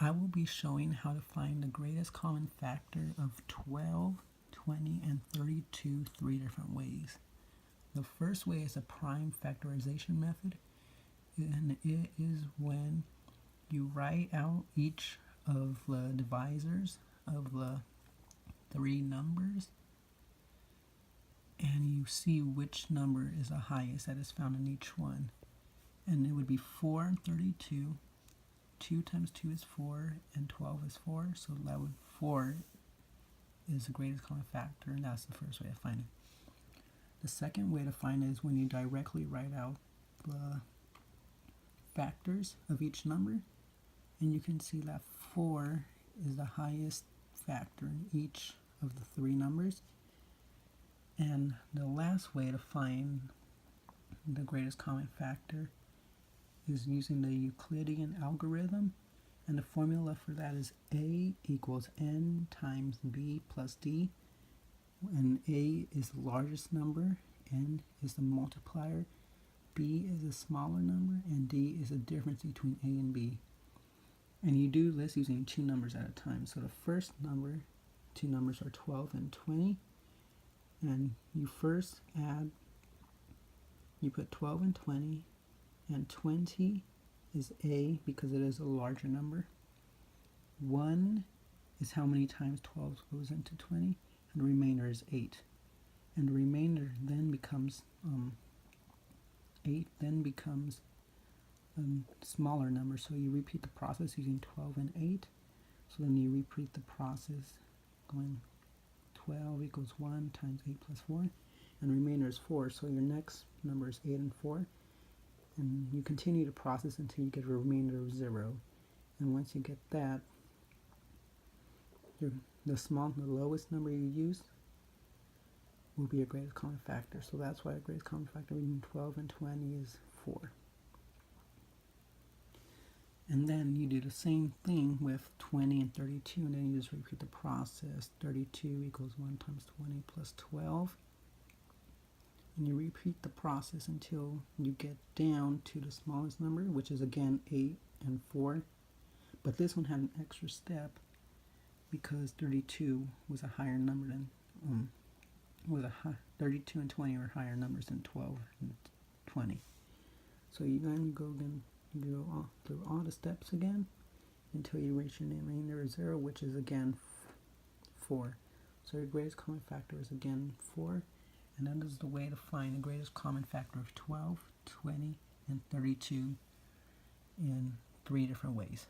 I will be showing how to find the greatest common factor of 12, 20, and 32 three different ways. The first way is a prime factorization method, and it is when you write out each of the divisors of the three numbers and you see which number is the highest that is found in each one. And it would be 4 and 32. 2 times 2 is 4, and 12 is 4, so that would 4 is the greatest common factor, and that's the first way to find it. The second way to find it is when you directly write out the factors of each number, and you can see that 4 is the highest factor in each of the three numbers. And the last way to find the greatest common factor is using the Euclidean algorithm, and the formula for that is A equals N times B plus D, and A is the largest number, N is the multiplier, B is a smaller number, and D is the difference between A and B. And you do this using two numbers at a time. So the first two numbers are 12 and 20, and you first add, you put 12 and 20, and 20 is A because it is a larger number. 1 is how many times 12 goes into 20, and the remainder is 8. And the remainder then becomes 8 then becomes a smaller number, so you repeat the process using 12 and 8. So then you repeat the process going 12 equals 1 times 8 plus 4, and the remainder is 4, so your next number is 8 and 4. And you continue the process until you get a remainder of 0. And once you get that, the lowest number you use will be your greatest common factor. So that's why the greatest common factor between 12 and 20 is 4. And then you do the same thing with 20 and 32, and then you just repeat the process. 32 equals 1 times 20 plus 12. And you repeat the process until you get down to the smallest number, which is again 8 and 4. But this one had an extra step because 32 was a higher number than 32 and 20 are higher numbers than 12 and 20. So you go through all the steps again until you reach your remainder of 0, which is again 4. So your greatest common factor is again 4. And that is the way to find the greatest common factor of 12, 20, and 32 in three different ways.